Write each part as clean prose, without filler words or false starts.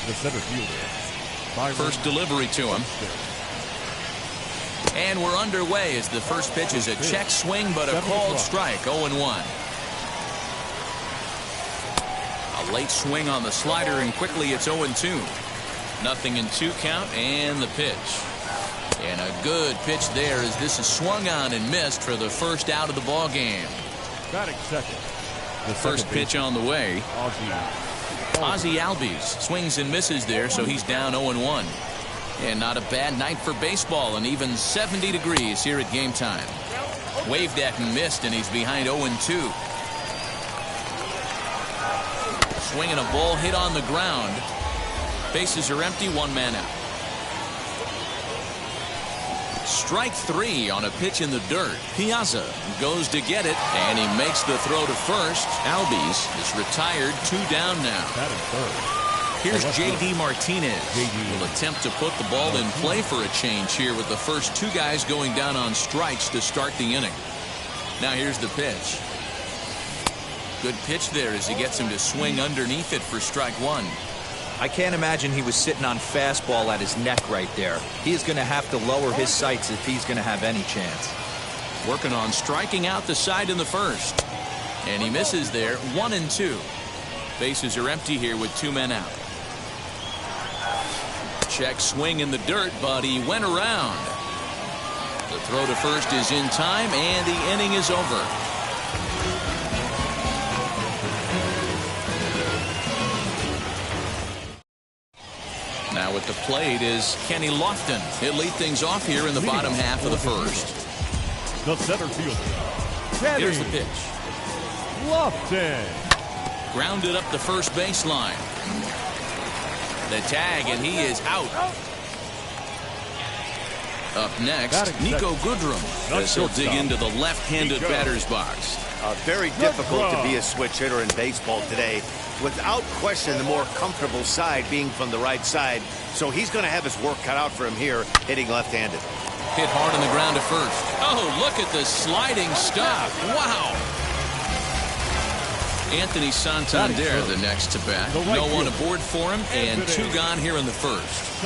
The center fielder. First delivery to him. And we're underway as the first pitch is a check swing, but a called strike. 0-1. A late swing on the slider, and quickly it's 0-2. Nothing in 2 count, and the pitch. And a good pitch there as this is swung on and missed for the first out of the ball game. Batting second. The first pitch on the way. Ozzie Albies swings and misses there, so he's down 0-1. And not a bad night for baseball, and even 70 degrees here at game time. Waved at and missed, and he's behind 0-2. Swinging a ball hit on the ground. Bases are empty, 1 man out. Strike 3 on a pitch in the dirt. Piazza goes to get it, and he makes the throw to first. Albies is retired, 2 down now. Here's J.D. Martinez. Will attempt to put the ball in play for a change here with the first 2 guys going down on strikes to start the inning. Now here's the pitch. Good pitch there as he gets him to swing underneath it for strike 1. I can't imagine he was sitting on fastball at his neck right there. He is going to have to lower his sights if he's going to have any chance. Working on striking out the side in the first. And he misses there, 1-2. Bases are empty here with 2 men out. Check swing in the dirt, but he went around. The throw to first is in time, and the inning is over. Now at the plate is Kenny Lofton. He'll lead things off here in the bottom half of the first. The center fielder. Here's the pitch. Lofton. Grounded up the first baseline. The tag, and he is out. Up next, Nico Goodrum, as he'll dig into the left-handed batter's box. Very difficult to be a switch hitter in baseball today. Without question, the more comfortable side being from the right side. So he's going to have his work cut out for him here, hitting left-handed. Hit hard on the ground to first. Oh, look at the sliding stop. Wow. Anthony Santander, the next to bat. No one aboard for him, and 2 gone here in the first.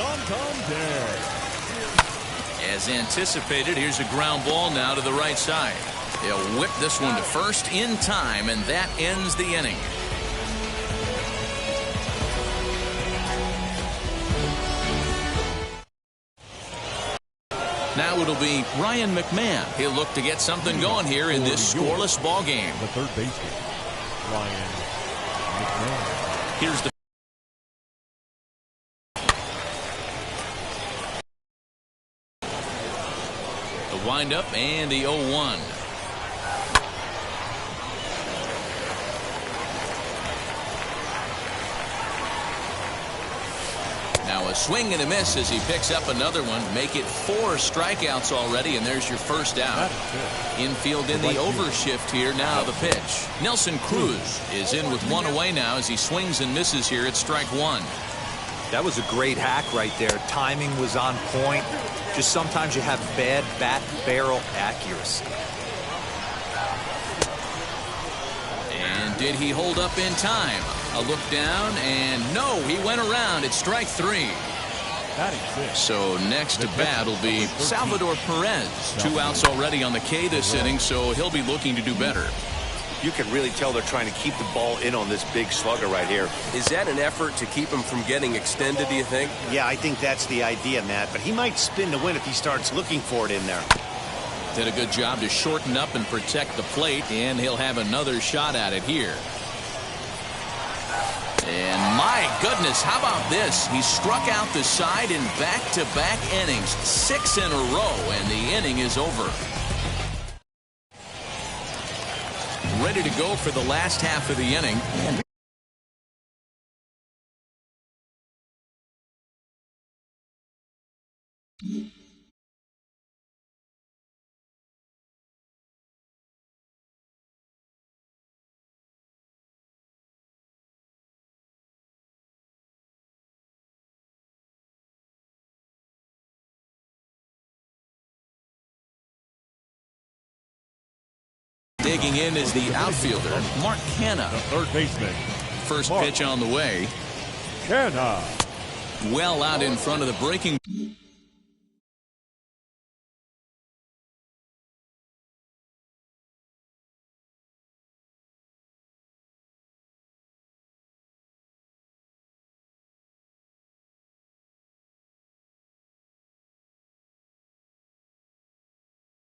As anticipated, here's a ground ball now to the right side. He'll whip this one to first in time, and that ends the inning. Now it'll be Ryan McMahon. He'll look to get something going here in this scoreless ball game. The third baseman, Ryan McMahon. Here's the windup and the 0-1. Now a swing and a miss as he picks up another one. Make it 4 strikeouts already, and there's your first out. Infield in the overshift here. Now the pitch. Nelson Cruz is in with 1 away now as he swings and misses here at strike 1. That was a great hack right there. Timing was on point. Just sometimes you have bad bat barrel accuracy. And did he hold up in time? A look down, and no, he went around at strike 3. So next to bat will be Salvador Perez. 2 outs already on the K this inning, so he'll be looking to do better. You can really tell they're trying to keep the ball in on this big slugger right here. Is that an effort to keep him from getting extended, do you think? Yeah, I think that's the idea, Matt. But he might spin to win if he starts looking for it in there. Did a good job to shorten up and protect the plate, and he'll have another shot at it here. And my goodness, how about this? He struck out the side in back-to-back innings, 6 in a row, and the inning is over. Ready to go for the last half of the inning. Digging in is the outfielder, Mark Canha. The third baseman. First pitch on the way. Canha. well out in front of the breaking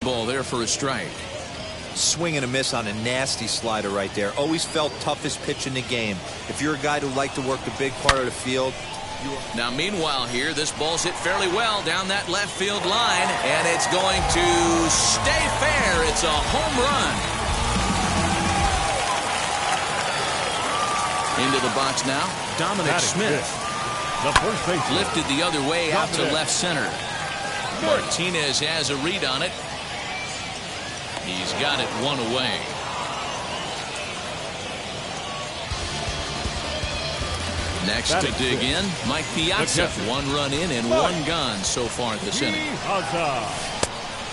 ball there for a strike. Swing and a miss on a nasty slider right there. Always felt toughest pitch in the game. If you're a guy who liked to work the big part of the field. Now meanwhile here, this ball's hit fairly well down that left field line, and it's going to stay fair. It's a home run. Into the box now, Dominic Smith. The first base Lifted the other way out to left center. Martinez has a read on it. He's got it one away. Next to dig in, Mike Piazza. One run in and one gone so far this inning.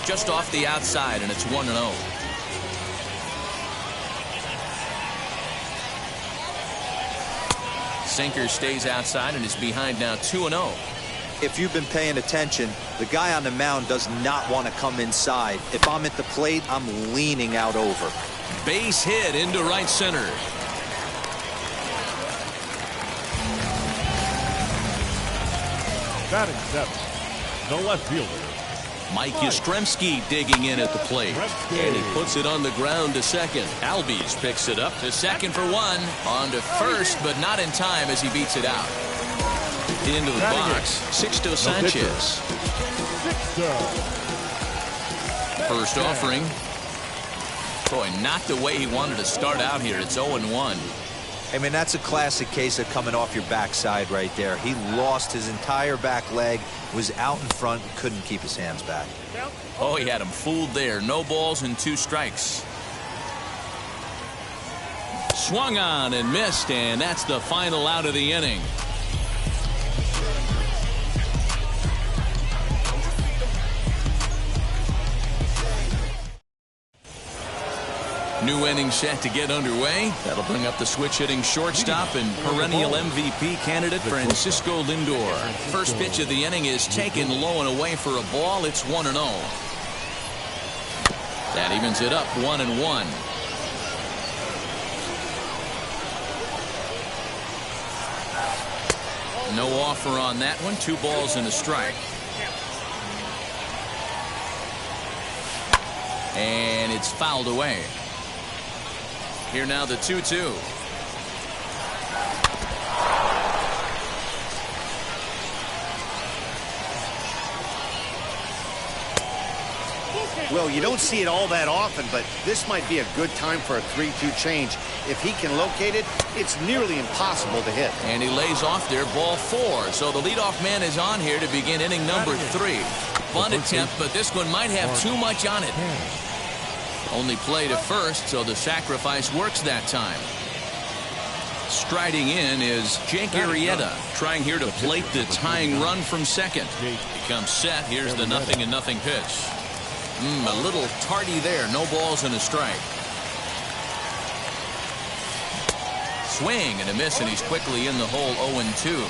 Just off the outside, and it's 1-0. Sinker stays outside and is behind now 2-0. If you've been paying attention, the guy on the mound does not want to come inside. If I'm at the plate, I'm leaning out over. Base hit into right center. Batting seventh, the left fielder, Mike Yastrzemski digging in at the plate. And he puts it on the ground to second. Albies picks it up to second for one. On to first, but not in time as he beats it out. Into the box, Sixto Sanchez. First offering. Boy, not the way he wanted to start out here. It's 0-1. I mean, that's a classic case of coming off your backside right there. He lost his entire back leg, was out in front, and couldn't keep his hands back. Oh, he had him fooled there. No balls and 2 strikes. Swung on and missed, and that's the final out of the inning. New inning set to get underway. That'll bring up the switch-hitting shortstop and perennial MVP candidate Francisco Lindor. First pitch of the inning is taken low and away for a ball. It's 1-0. That evens it up 1-1. No offer on that one. 2 balls and a strike. And it's fouled away. Here now the 2-2. Well, you don't see it all that often, but this might be a good time for a 3-2 change. If he can locate it, it's nearly impossible to hit. And he lays off there, ball 4. So the leadoff man is on here to begin inning number 3. Bunt attempt, but this one might have too much on it. Only play to first, so the sacrifice works that time. Striding in is Jake Arrieta, trying here to plate the tying run from second. He comes set. Here's the 0-0 pitch. A little tardy there. No balls and a strike. Swing and a miss, and he's quickly in the hole. 0-2.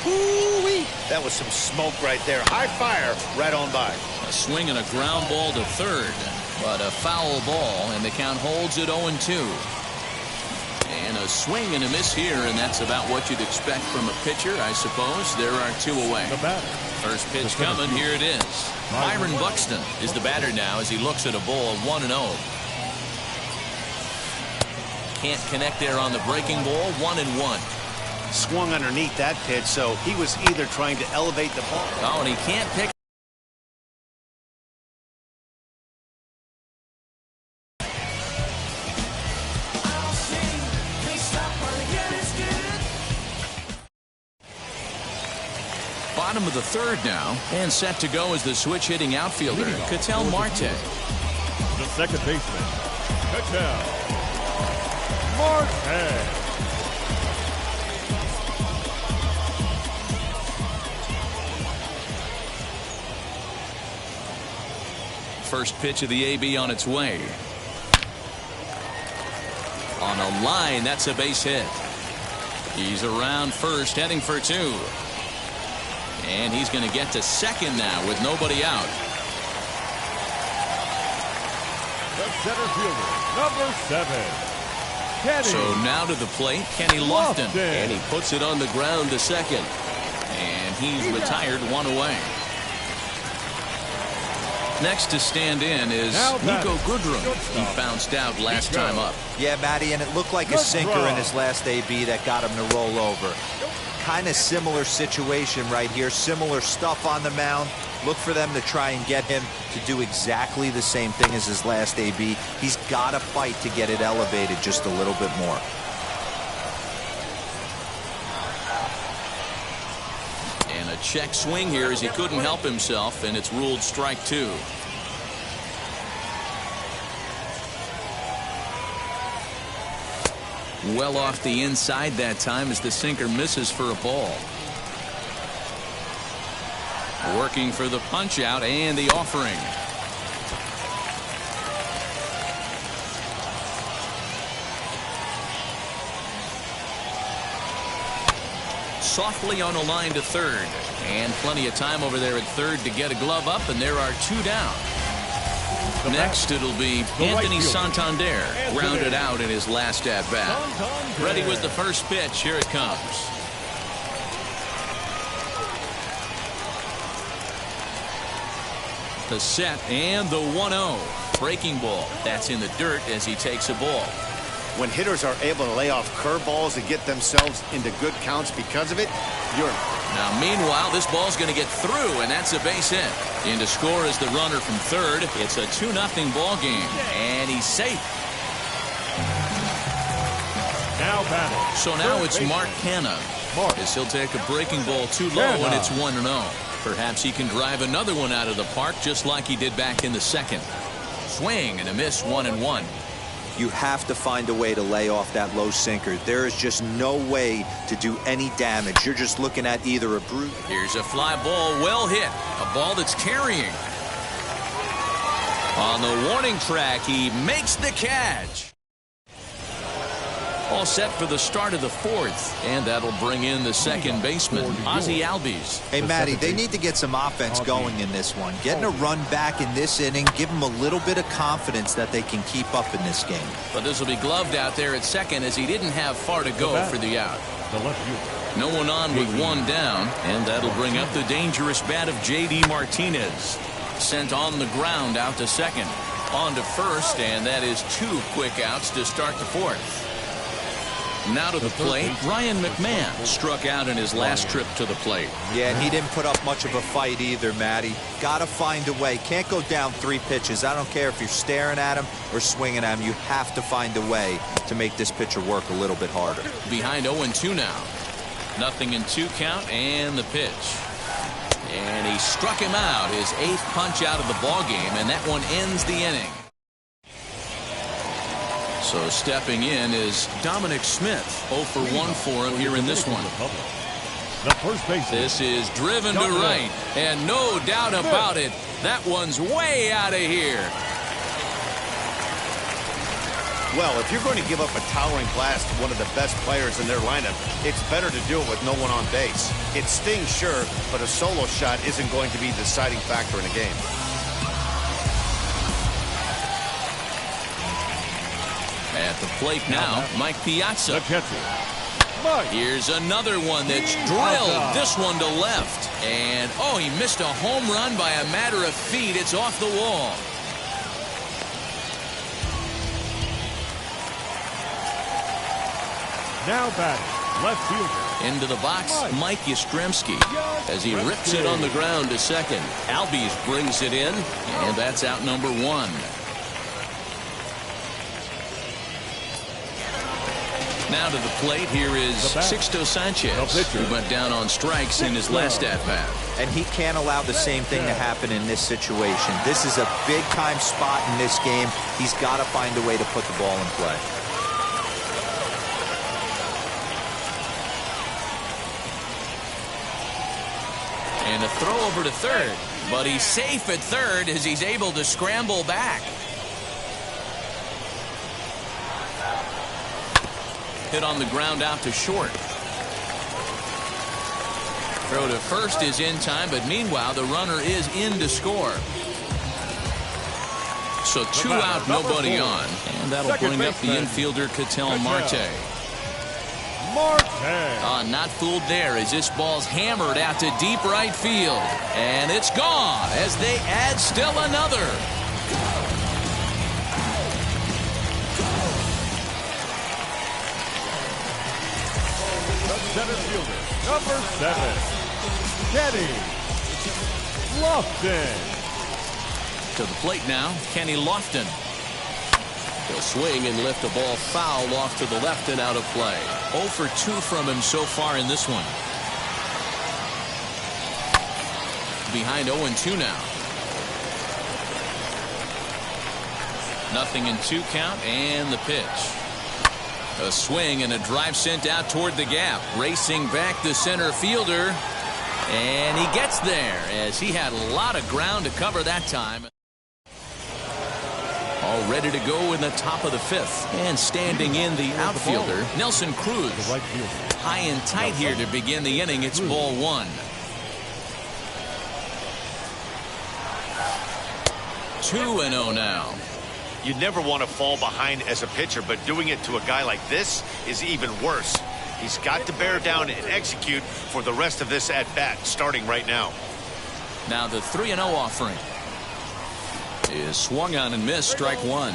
Woo-wee. That was some smoke right there. High fire right on by. A swing and a ground ball to third. But a foul ball, and the count holds at 0-2. And a swing and a miss here, and that's about what you'd expect from a pitcher, I suppose. There are 2 away. First pitch coming, here it is. Byron Buxton is the batter now as he looks at a ball 1-0. Can't connect there on the breaking ball. 1-1. Swung underneath that pitch, so he was either trying to elevate the ball. Oh, and he can't pick. Bottom of the third now, and set to go is the switch-hitting outfielder, Ketel Marte. The second baseman, Ketel Marte. First pitch of the AB on its way. On a line, that's a base hit. He's around first, heading for 2. And he's going to get to second now with nobody out. The center fielder, number 7. Kenny. So now to the plate, Kenny Lofton. Lofton. And he puts it on the ground to second. And he's retired, one away. Next to stand in is Nico Goodrum. He bounced out last time up. Yeah, Matty, and it looked like a sinker in his last AB that got him to roll over. Kind of similar situation right here. Similar stuff on the mound. Look for them to try and get him to do exactly the same thing as his last AB. He's got to fight to get it elevated just a little bit more. And a check swing here as he couldn't help himself, and it's ruled strike 2. Well off the inside that time as the sinker misses for a ball. Working for the punch out and the offering. Softly on a line to third. And plenty of time over there at third to get a glove up, and there are 2 down. Next, it'll be Anthony Santander, grounded out in his last at-bat. Ready with the first pitch. Here it comes. The set and the 1-0. Breaking ball. That's in the dirt as he takes a ball. When hitters are able to lay off curveballs and get themselves into good counts because of it, you're... Now, meanwhile, this ball's going to get through, and that's a base hit. In to score is the runner from third. It's a 2-0 ball game, and he's safe. Now batting. So now it's Mark Canha. As he'll take a breaking ball too low, and it's 1-0. Perhaps he can drive another one out of the park just like he did back in the second. Swing and a miss, 1-1. You have to find a way to lay off that low sinker. There is just no way to do any damage. You're just looking at either a brute. Here's a fly ball, well hit. A ball that's carrying. On the warning track, he makes the catch. All set for the start of the 4th, and that'll bring in the second baseman, Ozzie Albies. Hey, Matty, they need to get some offense going in this one. Getting a run back in this inning, give them a little bit of confidence that they can keep up in this game. But this will be gloved out there at second as he didn't have far to go for the out. The left fielder. No one on with 1 down, and that'll bring up the dangerous bat of J.D. Martinez. Sent on the ground out to second. On to first, and that is 2 quick outs to start the 4th. Now to the plate, Ryan McMahon struck out in his last trip to the plate. Yeah, and he didn't put up much of a fight either, Matty. Got to find a way. Can't go down 3 pitches. I don't care if you're staring at him or swinging at him. You have to find a way to make this pitcher work a little bit harder. Behind 0-2 now. 0-2 count and the pitch. And he struck him out, his 8th punch out of the ball game, and that one ends the inning. So stepping in is Dominic Smith. 0 for 1 for him here in this one. The first base. This is driven to right, and no doubt about it, that one's way out of here. Well, if you're going to give up a towering blast to one of the best players in their lineup, it's better to do it with no one on base. It stings, sure, but a solo shot isn't going to be the deciding factor in a game. At the plate now, Mike Piazza. The catcher. Here's another one that's drilled. This one to left. And, oh, he missed a home run by a matter of feet. It's off the wall. Now batting, left fielder. Into the box, Mike Yastrzemski as he rips it on the ground to second. Albies brings it in, and that's out number 1. Now to the plate, here is Sixto Sanchez, who went down on strikes in his last at-bat. And he can't allow the same thing to happen in this situation. This is a big-time spot in this game. He's got to find a way to put the ball in play. And a throw over to third, but he's safe at third as he's able to scramble back. Hit on the ground out to short. Throw to first is in time, but meanwhile the runner is in to score. So 2 out, nobody on. And that'll bring up the infielder, Ketel Marte. Not fooled there as this ball's hammered out to deep right field. And it's gone as they add still another. The center fielder, number 7, Kenny Lofton. To the plate now, Kenny Lofton. He'll swing and lift a ball foul off to the left and out of play. 0 for 2 from him so far in this one. Behind 0-2 now. 0-2 count and the pitch. A swing and a drive sent out toward the gap. Racing back the center fielder. And he gets there as he had a lot of ground to cover that time. All ready to go in the top of the 5th. And standing in the outfielder, Nelson Cruz. High and tight here to begin the inning. It's ball 1. 2-0 now. You never want to fall behind as a pitcher, but doing it to a guy like this is even worse. He's got to bear down and execute for the rest of this at-bat, starting right now. Now the 3-0 offering is swung on and missed, strike 1.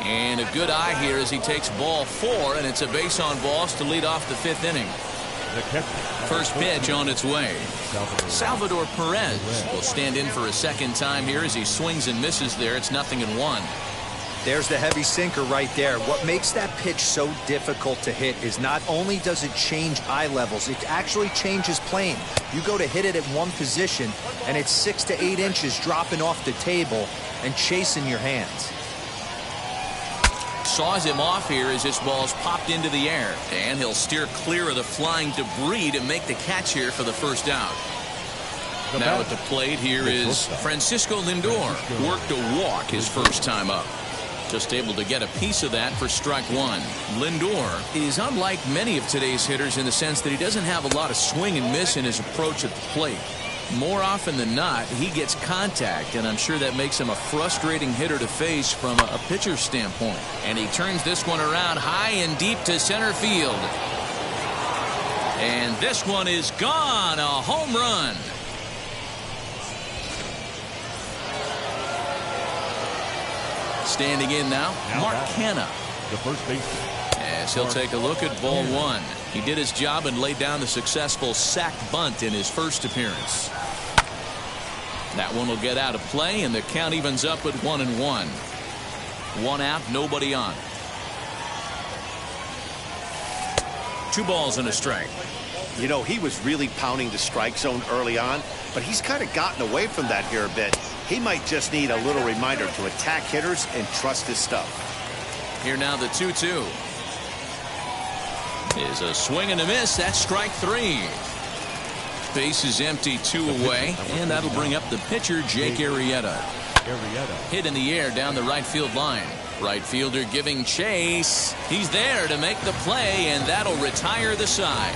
And a good eye here as he takes ball 4, and it's a base on balls to lead off the 5th inning. First pitch on its way. Salvador Perez will stand in for a second time here as he swings and misses there. It's 0-1. There's the heavy sinker right there. What makes that pitch so difficult to hit is not only does it change eye levels, it actually changes plane. You go to hit it at one position, and it's 6 to 8 inches dropping off the table and chasing your hands. Saws him off here as this ball's popped into the air, and he'll steer clear of the flying debris to make the catch here for the first out. Now at the plate here is Francisco Lindor. Worked a walk his first time up. Just able to get a piece of that for strike 1. Lindor is unlike many of today's hitters in the sense that he doesn't have a lot of swing and miss in his approach at the plate. More often than not, he gets contact, and I'm sure that makes him a frustrating hitter to face from a pitcher's standpoint. And he turns this one around high and deep to center field. And this one is gone. A home run. Standing in now, Mark Canha. The first baseman. As he'll take a look at ball 1. He did his job and laid down the successful sacked bunt in his first appearance. That one will get out of play, and the count evens up at 1-1. 1 out, nobody on. 2 balls and a strike. You know, he was really pounding the strike zone early on, but he's kind of gotten away from that here a bit. He might just need a little reminder to attack hitters and trust his stuff. Here now the 2-2. Is a swing and a miss. That's strike 3. Base is empty, 2 away, and that'll bring up the pitcher, Jake Arrieta. Hit in the air down the right field line. Right fielder giving chase. He's there to make the play, and that'll retire the side.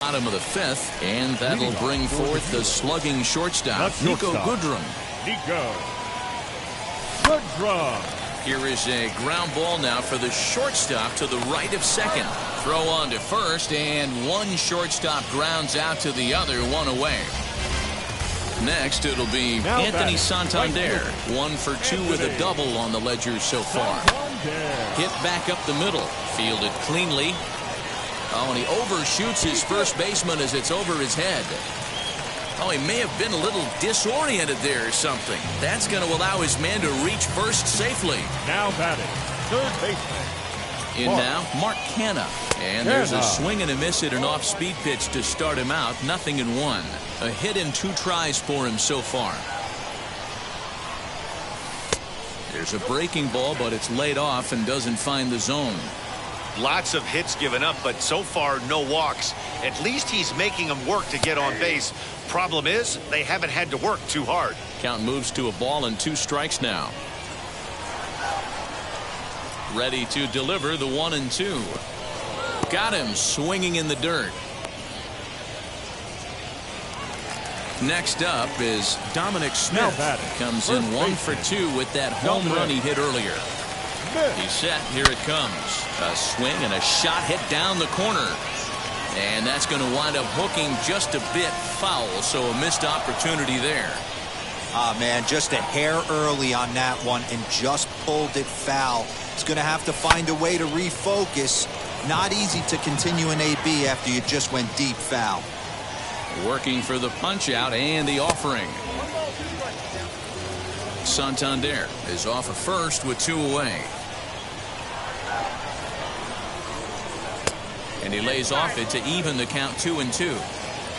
Bottom of the 5th, and that'll bring forth the slugging shortstop, Niko Goodrum. Here is a ground ball now for the shortstop to the right of second. Throw on to first, and one shortstop grounds out to the other, 1 away. Next, it'll be Anthony Santander. 1 for 2 with a double on the ledger so far. Hit back up the middle. Fielded cleanly. Oh, and he overshoots his first baseman as it's over his head. Oh, he may have been a little disoriented there or something. That's going to allow his man to reach first safely. Now batting, third baseman. In now, Mark Canha. And there's a swing and a miss at an off-speed pitch to start him out. 0-1. A hit and 2 tries for him so far. There's a breaking ball, but it's laid off and doesn't find the zone. Lots of hits given up, but so far no walks. At least he's making them work to get on base. Problem is, they haven't had to work too hard. Count moves to a ball and 2 strikes now. Ready to deliver the 1-2. Got him swinging in the dirt. Next up is Dominic Smith. Comes in 1 for 2 with that home run he hit earlier. He's set. Here it comes. A swing and a shot hit down the corner. And that's going to wind up hooking just a bit foul. So a missed opportunity there. Ah, man, just a hair early on that one and just pulled it foul. It's going to have to find a way to refocus. Not easy to continue an AB after you just went deep foul. Working for the punch out and the offering. Santander is off at first with 2 away. And he lays off it to even the count 2-2.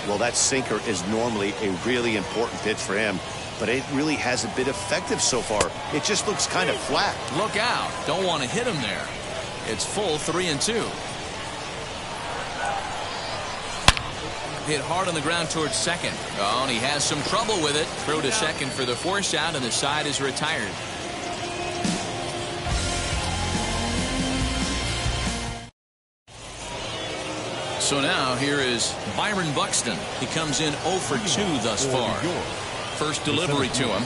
Well, that sinker is normally a really important pitch for him, but it really hasn't been effective so far. It just looks kind of flat. Look out. Don't want to hit him there. It's full 3-2. Hit hard on the ground towards second. Oh, and he has some trouble with it. Throw to second for the force out, and the side is retired. So now here is Byron Buxton. He comes in 0 for 2 thus far. First delivery to him.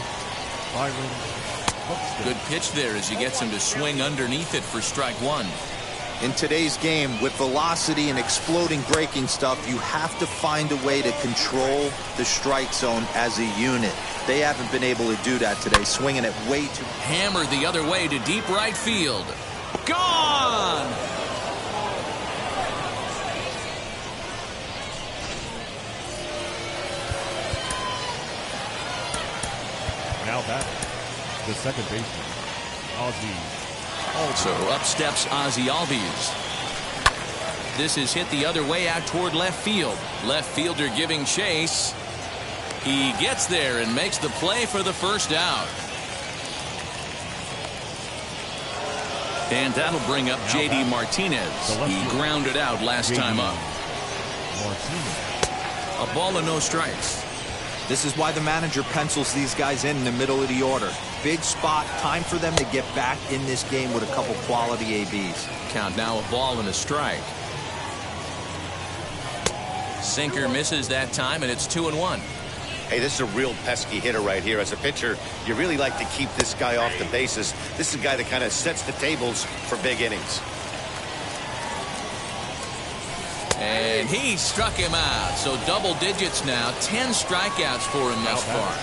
Good pitch there as he gets him to swing underneath it for strike 1. In today's game, with velocity and exploding breaking stuff, you have to find a way to control the strike zone as a unit. They haven't been able to do that today, swinging it way too. Hammered the other way to deep right field. Gone! Now batting, the second baseman, Ozzie. So up steps Ozzie Albies. This is hit the other way out toward left field. Left fielder giving chase. He gets there and makes the play for the first out. And that'll bring up J.D. Martinez. He grounded out last time up. A ball and no strikes. This is why the manager pencils these guys in the middle of the order. Big spot, time for them to get back in this game with a couple quality ABs. Count now, a ball and a strike. Sinker misses that time, and it's 2-1. Hey, this is a real pesky hitter right here. As a pitcher, you really like to keep this guy off the bases. This is a guy that kind of sets the tables for big innings. And he struck him out. So double digits now. 10 strikeouts for him thus far.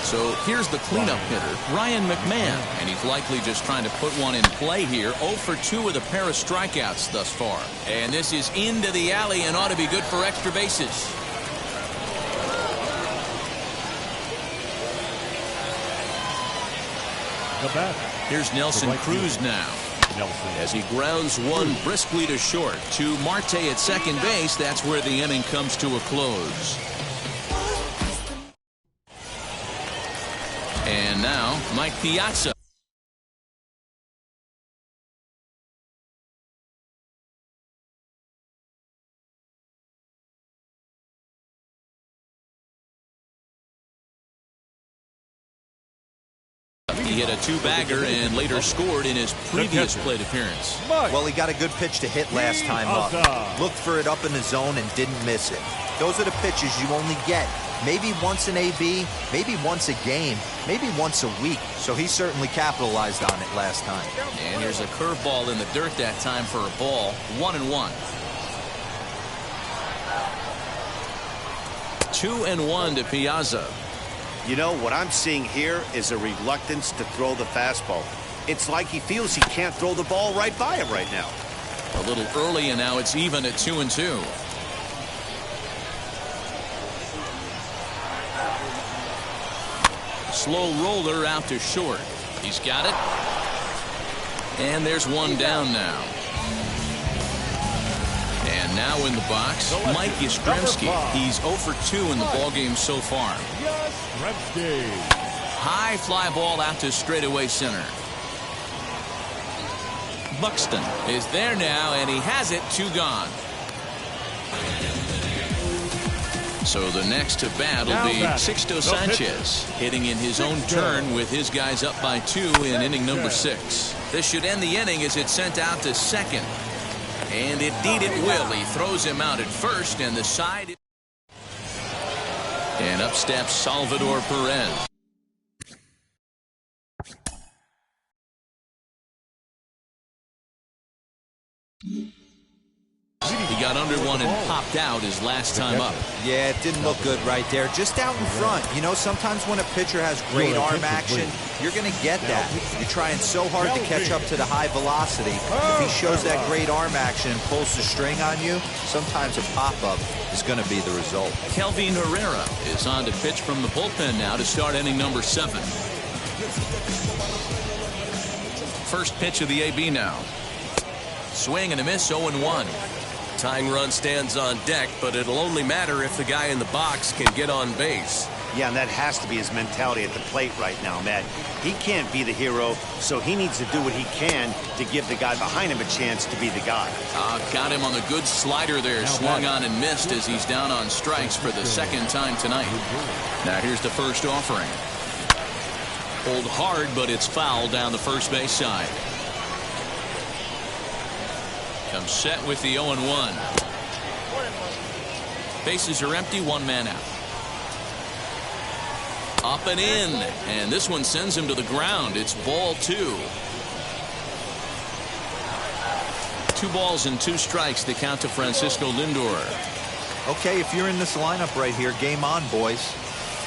So here's the cleanup hitter, Ryan McMahon. And he's likely just trying to put one in play here. 0 for 2 with a pair of strikeouts thus far. And this is into the alley and ought to be good for extra bases. Here's Nelson Cruz now. As he grounds one briskly to short. To Marte at second base. That's where the inning comes to a close. And now Mike Piazza. He hit a 2-bagger and later scored in his previous plate appearance. Well, he got a good pitch to hit last time up. Looked for it up in the zone and didn't miss it. Those are the pitches you only get maybe once an AB, maybe once a game, maybe once a week. So he certainly capitalized on it last time. And here's a curveball in the dirt that time for a ball. 1-1. 2-1 to Piazza. You know, what I'm seeing here is a reluctance to throw the fastball. It's like he feels he can't throw the ball right by him right now. A little early, and now it's even at 2-2. Slow roller out to short. He's got it. And there's one down now. And now in the box, Mike Yastrzemski. He's 0 for 2 in the ballgame so far. High fly ball out to straightaway center. Buxton is there now, and he has it. 2 gone. So the next to bat will be Sixto Sanchez, hitting in his own turn with his guys up by 2 in inning number 6. This should end the inning as it's sent out to second. And indeed it will. He throws him out at first, and the side. And up steps Salvador Perez. He got under one and popped out his last time up. Yeah, it didn't look good right there. Just out in front. You know, sometimes when a pitcher has great arm action, you're going to get that. You're trying so hard to catch up to the high velocity. If he shows that great arm action and pulls the string on you, sometimes a pop-up is going to be the result. Kelvin Herrera is on to pitch from the bullpen now to start inning number 7. First pitch of the AB now. Swing and a miss, 0-1. Tying run stands on deck, but it'll only matter if the guy in the box can get on base. Yeah, and that has to be his mentality at the plate right now, Matt. He can't be the hero, so he needs to do what he can to give the guy behind him a chance to be the guy. Got him on the good slider there. Swung on and missed as he's down on strikes for the second time tonight. Now here's the first offering. Pulled hard, but it's foul down the first base side. Comes set with the 0-1. Bases are empty, 1 man out. Up and in, and this one sends him to the ground. It's ball 2. 2 balls and 2 strikes, the count to Francisco Lindor. Okay, if you're in this lineup right here, game on, boys.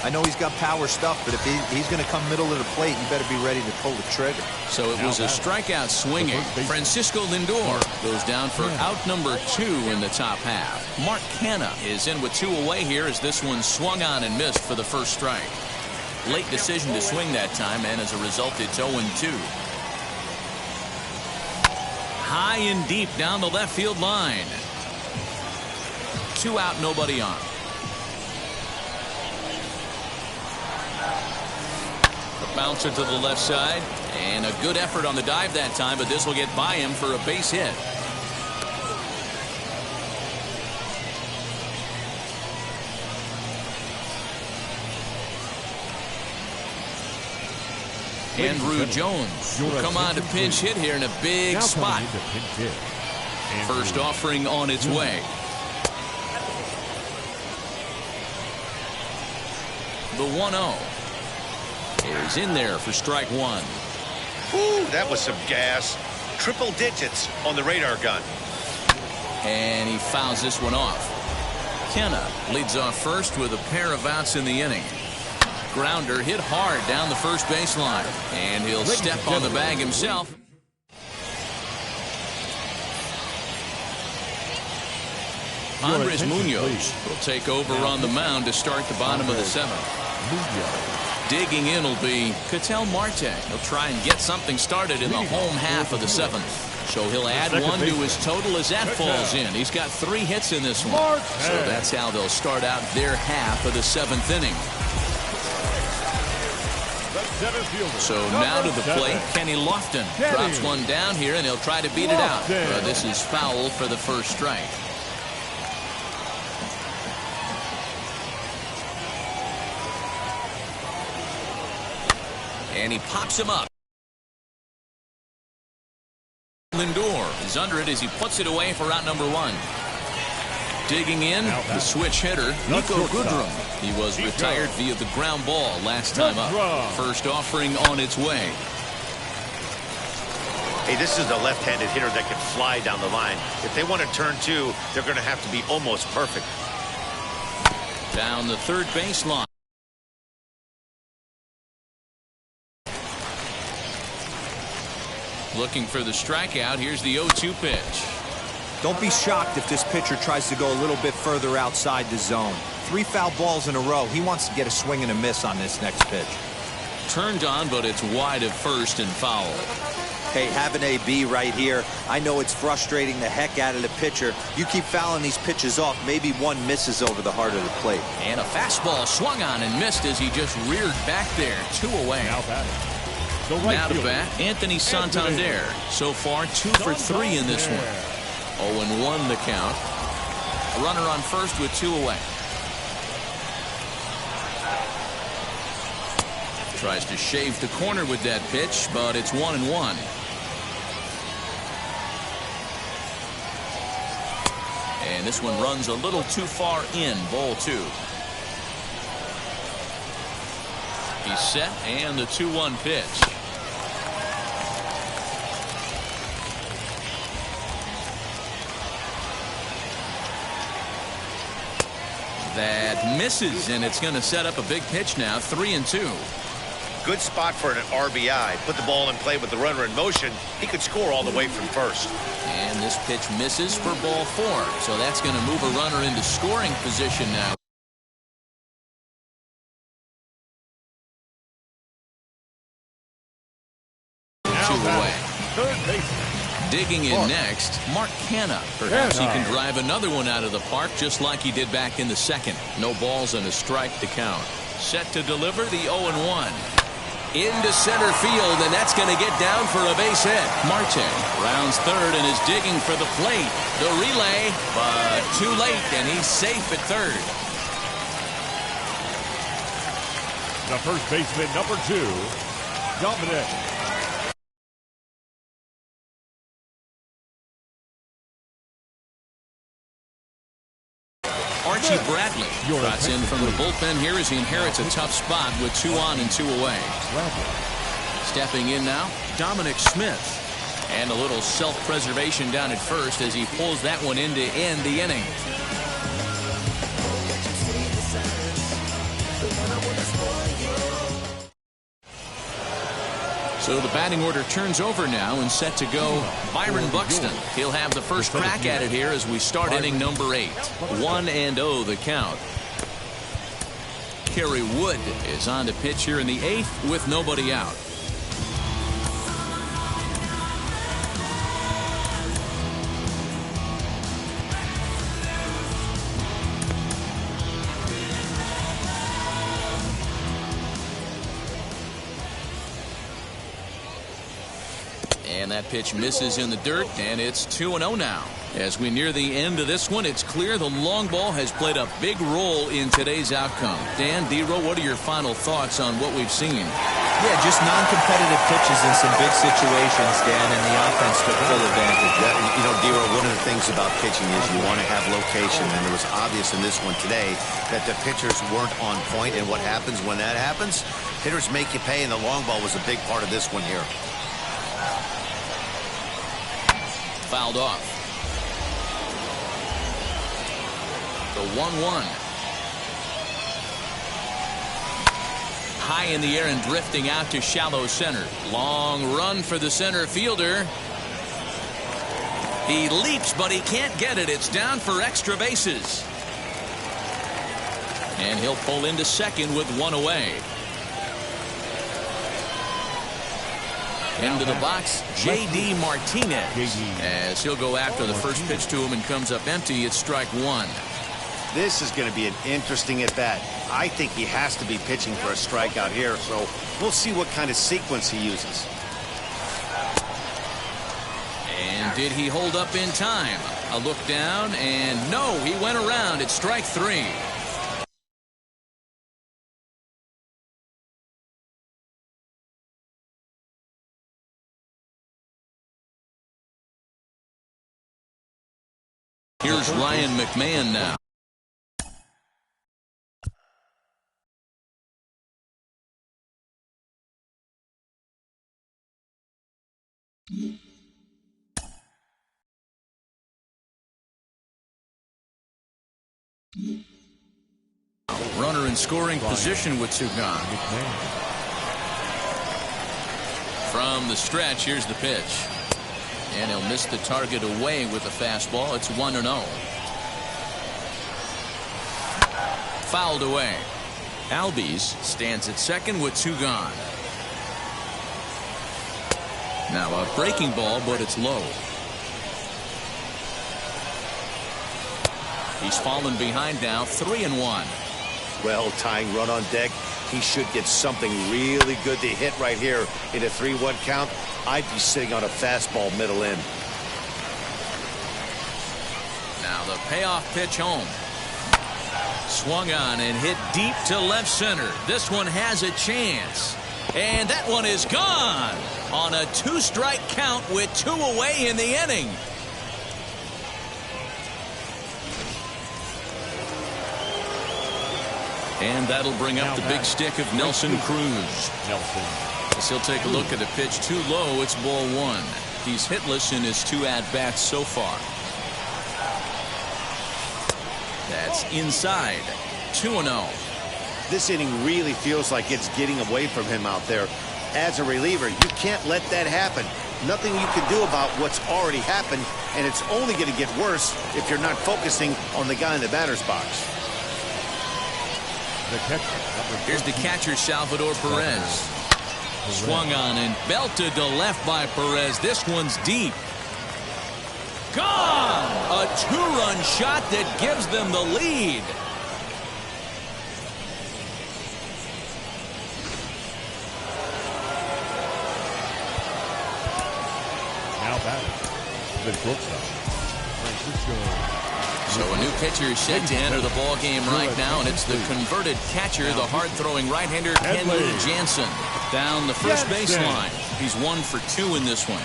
I know he's got power stuff, but if he's going to come middle of the plate, you better be ready to pull the trigger. So it was a strikeout swinging. Francisco Lindor goes down for out number 2 in the top half. Mark Canha is in with 2 away here as this one swung on and missed for the first strike. Late decision to swing that time, and as a result, it's 0-2. High and deep down the left field line. 2 out, nobody on. Bouncer to the left side, and a good effort on the dive that time, but this will get by him for a base hit. Andrew Jones will come on to pinch hit here in a big spot. First offering on its way. The 1-0. Is in there for strike 1. Ooh, that was some gas. Triple digits on the radar gun. And he fouls this one off. Canha leads off first with a pair of outs in the inning. Grounder hit hard down the first baseline, and he'll step on the bag himself. Andres Munoz will take over on the mound to start the bottom of the 7th. Digging in will be Ketel Marte. He'll try and get something started in the home half of the 7th. So he'll add 1 to his total as that falls in. He's got 3 hits in this one. So that's how they'll start out their half of the 7th inning. So now to the plate, Kenny Lofton drops one down here, and he'll try to beat it out. But this is foul for the first strike. And he pops him up. Lindor is under it as he puts it away for out number 1. Digging in, the switch hitter, Nico Goodrum. He was retired via the ground ball last time up. First offering on its way. Hey, this is a left-handed hitter that can fly down the line. If they want to turn 2, they're going to have to be almost perfect. Down the third baseline. Looking for the strikeout. Here's the 0-2 pitch. Don't be shocked if this pitcher tries to go a little bit further outside the zone. 3 foul balls in a row. He wants to get a swing and a miss on this next pitch. Turned on, but it's wide of first and foul. Hey, have an AB right here. I know it's frustrating the heck out of the pitcher. You keep fouling these pitches off, maybe one misses over the heart of the plate. And a fastball swung on and missed as he just reared back there. 2 away. The right now to fielder, bat, Anthony Santander. So far, 2 for 3 in this one. 0-1 the count. A runner on first with 2 away. Tries to shave the corner with that pitch, but it's 1-1. And this one runs a little too far in. Ball 2. He's set, and the 2-1 pitch. That misses, and it's going to set up a big pitch now. 3-2. Good spot for an RBI. Put the ball in play with the runner in motion. He could score all the way from first. And this pitch misses for ball 4. So that's going to move a runner into scoring position now. Third baseman. Digging in next, Mark Canha. Perhaps he can drive another one out of the park just like he did back in the second. No balls and a strike to count. Set to deliver the 0-1. Into center field, and that's going to get down for a base hit. Marte rounds third and is digging for the plate. The relay, but too late, and he's safe at third. The first baseman, number 2, Dominic. Archie Bradley trots in from the bullpen here as he inherits a tough spot with 2 on and 2 away. Stepping in now, Dominic Smith. And a little self-preservation down at first as he pulls that one in to end the inning. So the batting order turns over now and set to go Byron Buxton. He'll have the first crack at it here as we start inning number 8. 1-0 the count. Kerry Wood is on to pitch here in the 8th with nobody out. And that pitch misses in the dirt, and it's 2-0 now. As we near the end of this one, it's clear the long ball has played a big role in today's outcome. Dan, D-Row, what are your final thoughts on what we've seen? Yeah, just non-competitive pitches in some big situations, Dan, and the offense took full advantage. You know, D-Row, one of the things about pitching is you want to have location, and it was obvious in this one today that the pitchers weren't on point, and what happens when that happens? Hitters make you pay, and the long ball was a big part of this one here. Fouled off. The 1-1. High in the air and drifting out to shallow center. Long run for the center fielder. He leaps, but he can't get it. It's down for extra bases. And he'll pull into second with 1 away. Into the box, J.D. Martinez. As he'll go after the first pitch to him and comes up empty, it's strike 1. This is going to be an interesting at-bat. I think he has to be pitching for a strikeout here, so we'll see what kind of sequence he uses. And did he hold up in time? A look down, and no, he went around. It's strike 3. Here's Ryan McMahon now. Runner in scoring position with 2 gone. From the stretch, here's the pitch. And he'll miss the target away with a fastball. It's 1-0. Fouled away. Albies stands at second with 2 gone. Now a breaking ball, but it's low. He's fallen behind now, 3-1. Well, tying run on deck. He should get something really good to hit right here in a 3-1 count. I'd be sitting on a fastball middle in. Now the payoff pitch home. Swung on and hit deep to left center. This one has a chance. And that one is gone on a 2-strike count with 2 away in the inning. And that'll bring up the big stick of Nelson Cruz. As he'll take a look at the pitch too low, it's ball 1. He's hitless in his 2 at-bats so far. That's inside. 2-0. This inning really feels like it's getting away from him out there. As a reliever, you can't let that happen. Nothing you can do about what's already happened, and it's only going to get worse if you're not focusing on the guy in the batter's box. Here's the catcher, Salvador Perez. Swung on and belted to left by Perez. This one's deep. Gone! A 2-run shot that gives them the lead. Now batting, the shortstop, Francisco. So a new pitcher is set to enter the ball game right now, and it's the converted catcher, the hard-throwing right-hander Kenley Jansen, down the first baseline. He's 1 for 2 in this one.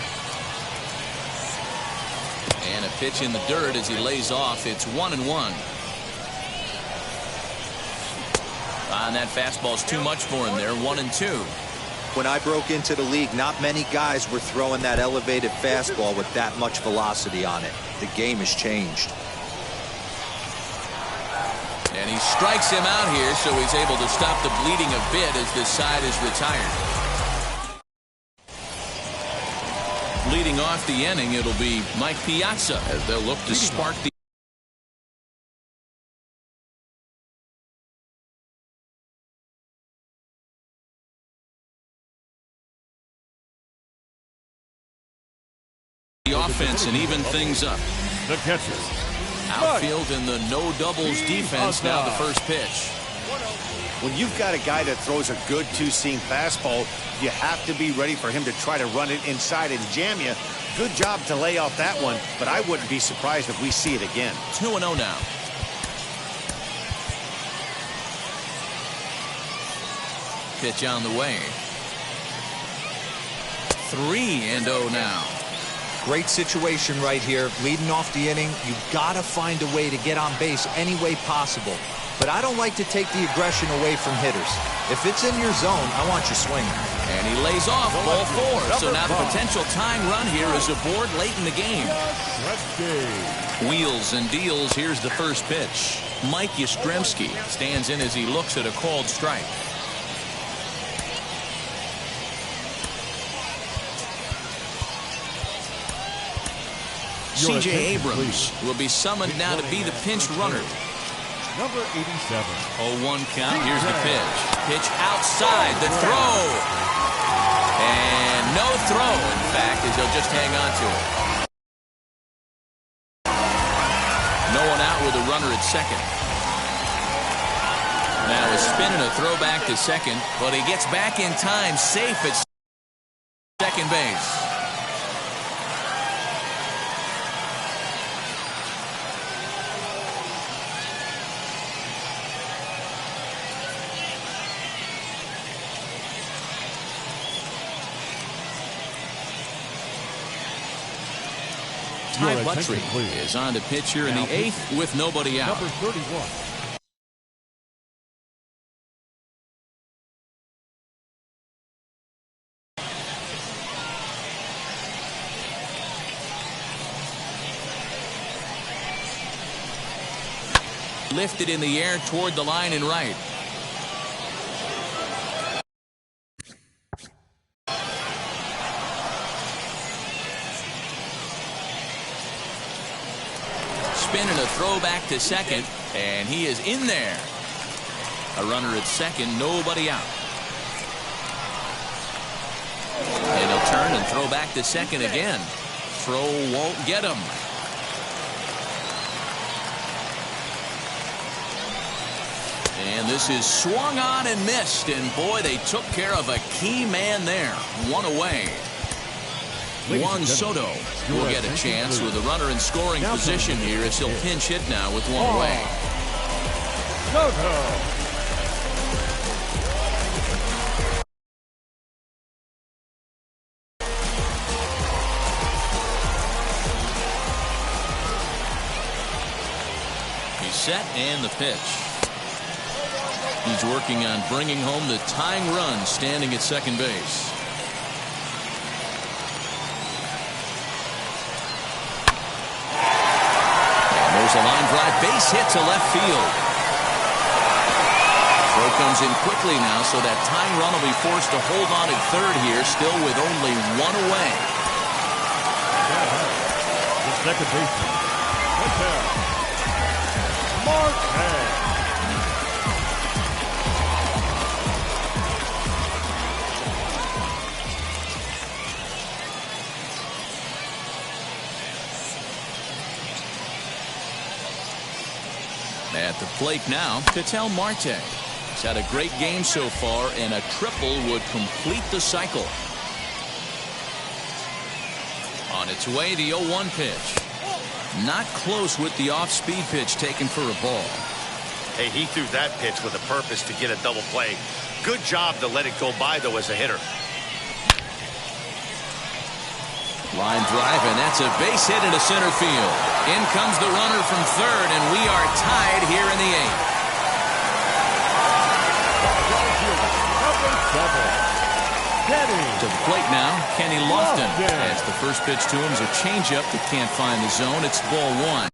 And a pitch in the dirt as he lays off. It's 1-1. And that fastball's too much for him there. 1-2. When I broke into the league, not many guys were throwing that elevated fastball with that much velocity on it. The game has changed. And he strikes him out here, so he's able to stop the bleeding a bit as this side is retired. Leading off the inning, it'll be Mike Piazza as they'll look to spark the offense and even things up. The catcher. Outfield in the no doubles defense. Now the first pitch. When you've got a guy that throws a good 2-seam fastball, you have to be ready for him to try to run it inside and jam you. Good job to lay off that one, but I wouldn't be surprised if we see it again. 2-0 now. Pitch on the way. 3-0 now. Great situation right here. Leading off the inning, you've got to find a way to get on base any way possible. But I don't like to take the aggression away from hitters. If it's in your zone, I want you swinging. And he lays off ball 4. So now the potential tying run here is aboard late in the game. Wheels and deals. Here's the first pitch. Mike Yastrzemski stands in as he looks at a called strike. C.J. Abrams will be summoned now to be the pinch runner. Number 87. 0-1 count. Here's the pitch. Pitch outside. The throw. And no throw, in fact, as he'll just hang on to it. No one out with a runner at second. Now a spin and a throw back to second, but he gets back in time, safe at second base. Ty Buttrey is on to pitch here in the 8th with nobody out. Number 31. Lifted in the air toward the line and right. Spin and a throw back to second, and he is in there. A runner at second, nobody out. And he'll turn and throw back to second again. Throw won't get him. And this is swung on and missed. And boy, they took care of a key man there. One away. Juan Soto will get a chance with a runner in scoring position here as he'll pinch hit now with one away. Soto. He's set and the pitch. He's working on bringing home the tying run standing at second base. And there's a line drive base hit to left field. Throw comes in quickly now, so that tying run will be forced to hold on at third here, still with only one away. The second baseman, Marte. At the plate now, Marte. He's had a great game so far, and a triple would complete the cycle. On its way, the 0-1 pitch. Not close with the off-speed pitch taken for a ball. Hey, he threw that pitch with a purpose to get a double play. Good job to let it go by, though, as a hitter. Line drive, and that's a base hit into center field. In comes the runner from third, and we are tied here in the 8th. To the plate now, Kenny Lofton. As the first pitch to him is a changeup that can't find the zone. It's ball one.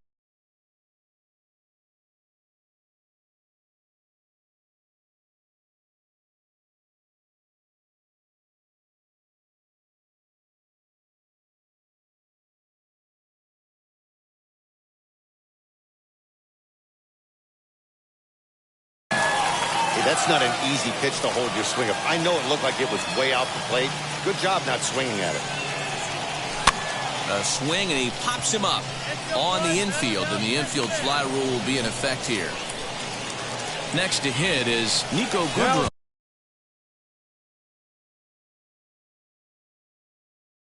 That's not an easy pitch to hold your swing up. I know it looked like it was way out the plate. Good job not swinging at it. A swing, and he pops him up on the infield, and the infield fly rule will be in effect here. Next to hit is Nico Goodrum.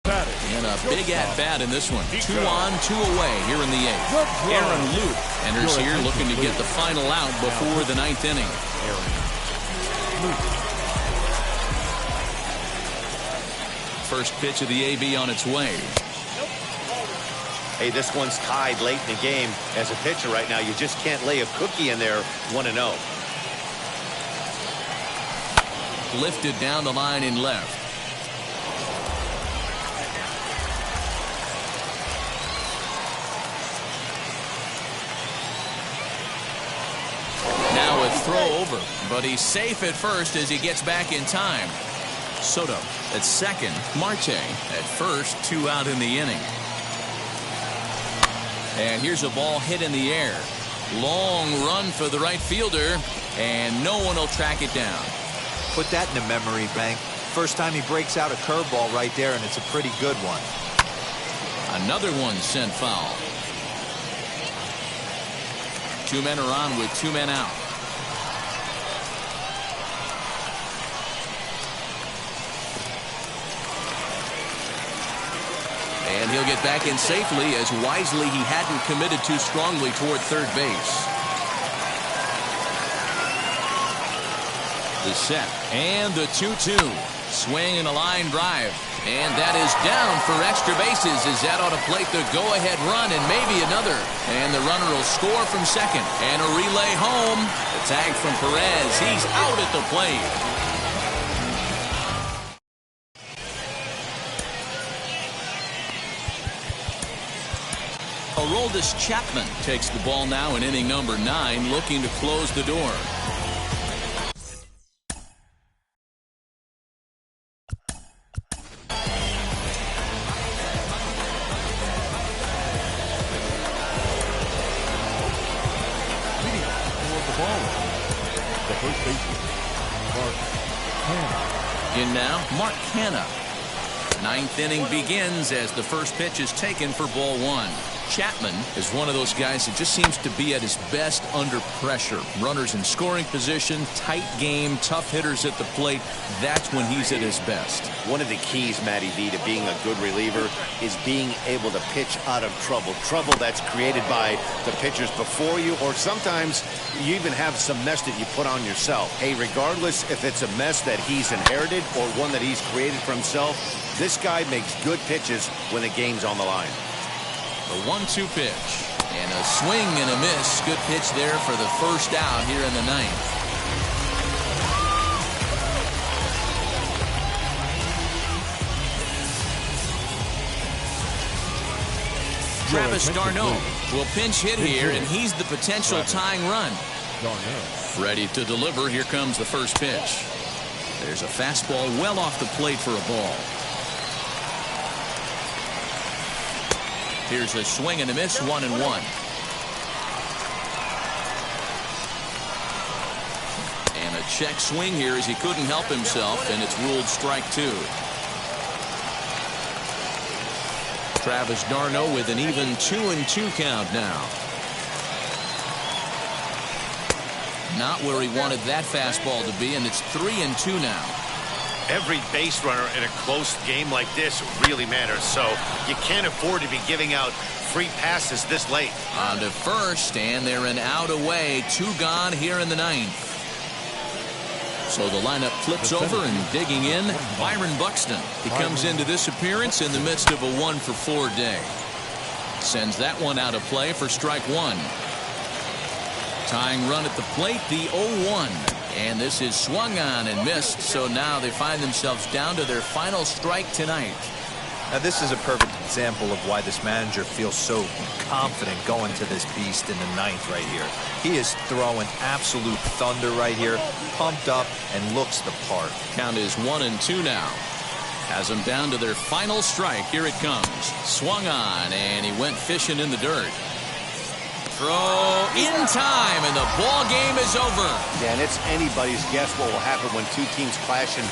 And a big at-bat in this one. 2 on, 2 away here in the 8th. Aaron Luke enters here looking to get the final out before the 9th inning. First pitch of the AB on its way. Hey, this one's tied late in the game. As a pitcher right now, you just can't lay a cookie in there 1-0. Lifted down the line in left. Now a throw over, but he's safe at first as he gets back in time. Soto at second, Marte at first, 2 out in the inning. And here's a ball hit in the air. Long run for the right fielder, and no one will track it down. Put that in the memory bank. First time he breaks out a curveball right there, and it's a pretty good one. Another one sent foul. 2 men are on with 2 men out. And he'll get back in safely, as wisely he hadn't committed too strongly toward third base. The set and the 2-2. Swing and a line drive. And that is down for extra bases, as that ought to plate the go-ahead run and maybe another. And the runner will score from second. And a relay home. The tag from Perez. He's out at the plate. Aroldis Chapman takes the ball now in inning number 9, looking to close the door. In now, Mark Canha. 9th inning begins as the first pitch is taken for ball 1. Chapman is one of those guys that just seems to be at his best under pressure. Runners in scoring position, tight game, tough hitters at the plate. That's when he's at his best. One of the keys, Matty V, to being a good reliever is being able to pitch out of trouble. Trouble that's created by the pitchers before you, or sometimes you even have some mess that you put on yourself. Hey, regardless if it's a mess that he's inherited or one that he's created for himself, this guy makes good pitches when the game's on the line. The 1-2 pitch. And a swing and a miss. Good pitch there for the first out here in the ninth. Travis d'Arnaud will pinch hit here, and he's the potential tying run. Ready to deliver. Here comes the first pitch. There's a fastball well off the plate for a ball. Here's a swing and a miss, 1-1. And a check swing here as he couldn't help himself, and it's ruled strike 2. Travis d'Arnaud with an even 2-2 count now. Not where he wanted that fastball to be, and it's 3-2 now. Every base runner in a close game like this really matters, so you can't afford to be giving out free passes this late. On to first, and they're an out away. 2 gone here in the ninth. So the lineup flips over, and digging in, Byron Buxton. He comes into this appearance in the midst of a 1-for-4 day. Sends that one out of play for strike 1. Tying run at the plate, the 0-1. And this is swung on and missed, so now they find themselves down to their final strike tonight. Now this is a perfect example of why this manager feels so confident going to this beast in the ninth right here. He is throwing absolute thunder right here, pumped up, and looks the part. Count is 1-2 now. Has them down to their final strike. Here it comes. Swung on, and he went fishing in the dirt. Throw in time, and the ball game is over. Yeah, and it's anybody's guess what will happen when two teams clash in